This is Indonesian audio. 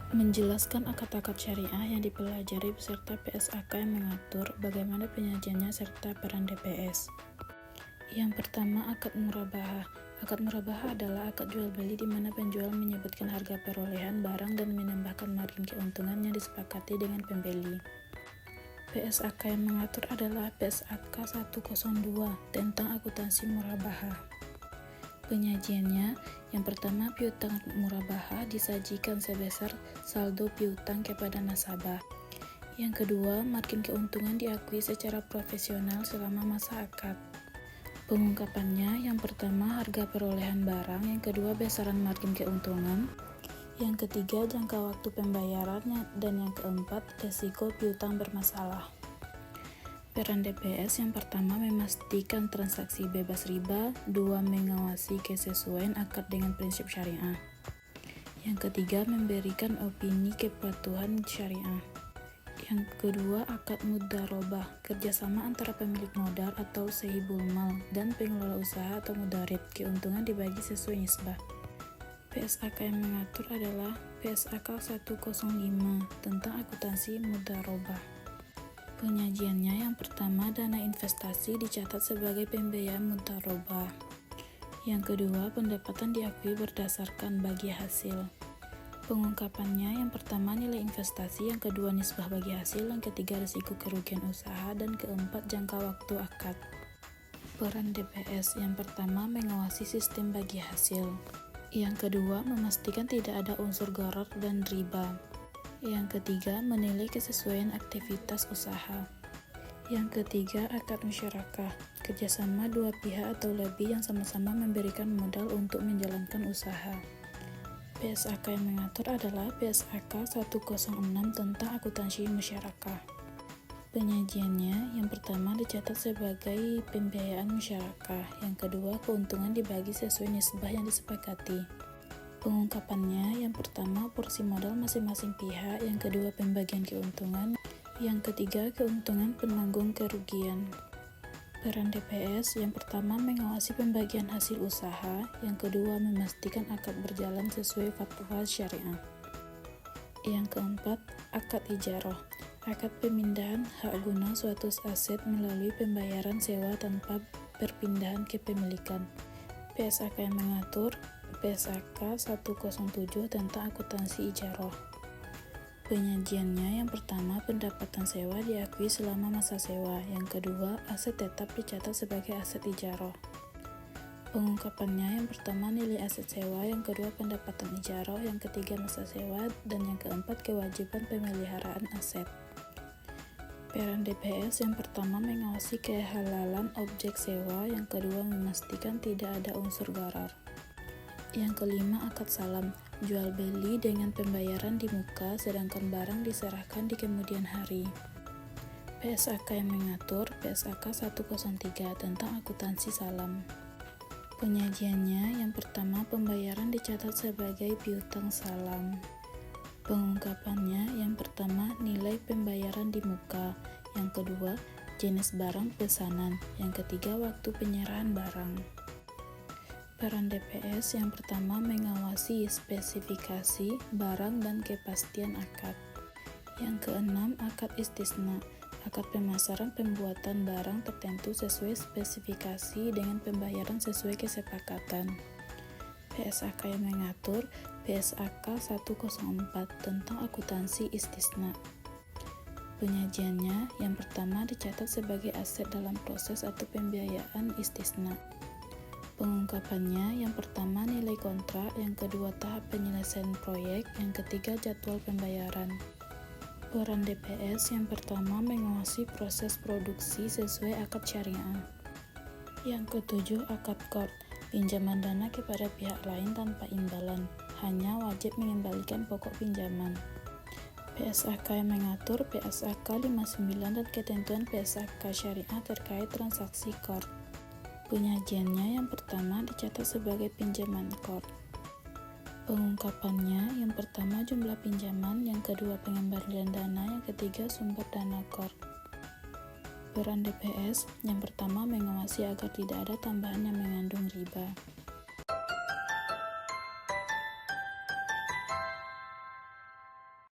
Menjelaskan akad-akad syariah yang dipelajari beserta PSAK yang mengatur bagaimana penyajiannya serta peran DPS. Yang pertama, akad murabahah. Akad murabahah adalah akad jual beli di mana penjual menyebutkan harga perolehan barang dan menambahkan margin keuntungan yang disepakati dengan pembeli. PSAK yang mengatur adalah PSAK 102 tentang akuntansi murabahah. Penyajiannya, yang pertama, piutang murabahah disajikan sebesar saldo piutang kepada nasabah. Yang kedua, margin keuntungan diakui secara profesional selama masa akad. Pengungkapannya, yang pertama, harga perolehan barang, yang kedua, besaran margin keuntungan, yang ketiga, jangka waktu pembayarannya, dan yang keempat, resiko piutang bermasalah. Peran DPS yang pertama memastikan transaksi bebas riba, dua mengawasi kesesuaian akad dengan prinsip syariah. Yang ketiga memberikan opini kepatuhan syariah. Yang kedua akad mudharabah, kerjasama antara pemilik modal atau sahibul mal dan pengelola usaha atau mudharib, keuntungan dibagi sesuai nisbah. PSAK yang mengatur adalah PSAK 105 tentang akuntansi mudharabah. Penyajiannya yang pertama, dana investasi dicatat sebagai pembiayaan mudharabah. Yang kedua, pendapatan diakui berdasarkan bagi hasil. Pengungkapannya yang pertama, nilai investasi, yang kedua, nisbah bagi hasil, yang ketiga, risiko kerugian usaha, dan keempat, jangka waktu akad. Peran DPS yang pertama, mengawasi sistem bagi hasil. Yang kedua, memastikan tidak ada unsur gharar dan riba. Yang ketiga, menilai kesesuaian aktivitas usaha. Yang ketiga, akad musyarakah, kerjasama dua pihak atau lebih yang sama-sama memberikan modal untuk menjalankan usaha. PSAK yang mengatur adalah PSAK 106 tentang akuntansi musyarakah. Penyajiannya, yang pertama dicatat sebagai pembiayaan musyarakah, yang kedua keuntungan dibagi sesuai nisbah yang disepakati. Pengungkapannya, yang pertama porsi modal masing-masing pihak, yang kedua pembagian keuntungan, yang ketiga keuntungan penanggung kerugian. Peran DPS yang pertama mengawasi pembagian hasil usaha, yang kedua memastikan akad berjalan sesuai fatwa syariah. Yang keempat, akad ijarah, akad pemindahan hak guna suatu aset melalui pembayaran sewa tanpa perpindahan kepemilikan. PSAK yang mengatur PSAK 107 tentang akuntansi ijarah. Penyajiannya yang pertama, pendapatan sewa diakui selama masa sewa, yang kedua, aset tetap dicatat sebagai aset ijarah. Pengungkapannya yang pertama, nilai aset sewa, yang kedua, pendapatan ijarah, yang ketiga, masa sewa, dan yang keempat, kewajiban pemeliharaan aset. Peran DPS yang pertama mengawasi kehalalan objek sewa, yang kedua memastikan tidak ada unsur gharar. Yang kelima, akad salam, jual beli dengan pembayaran di muka sedangkan barang diserahkan di kemudian hari. PSAK yang mengatur PSAK 103 tentang akuntansi salam. Penyajiannya yang pertama, pembayaran dicatat sebagai piutang salam. Pengungkapannya yang pertama, nilai pembayaran di muka, yang kedua, jenis barang pesanan, yang ketiga, waktu penyerahan barang. Peran DPS yang pertama mengawasi spesifikasi barang dan kepastian akad. Yang keenam, akad istisna, akad pemasaran pembuatan barang tertentu sesuai spesifikasi dengan pembayaran sesuai kesepakatan. PSAK yang mengatur PSAK 104 tentang akuntansi istisna. Penyajiannya yang pertama dicatat sebagai aset dalam proses atau pembiayaan istisna. Pengungkapannya yang pertama, nilai kontrak, yang kedua, tahap penyelesaian proyek, yang ketiga, jadwal pembayaran. Peran DPS yang pertama mengawasi proses produksi sesuai akad syariah. Yang ketujuh, akad qard, pinjaman dana kepada pihak lain tanpa imbalan, hanya wajib mengembalikan pokok pinjaman. PSAK yang mengatur PSAK 59 dan ketentuan PSAK syariah terkait transaksi qard. Penyajiannya yang pertama dicatat sebagai pinjaman qard. Pengungkapannya yang pertama, jumlah pinjaman, yang kedua, pengembalian dana, yang ketiga, sumber dana qard. Peran DPS yang pertama mengawasi agar tidak ada tambahan yang mengandung riba.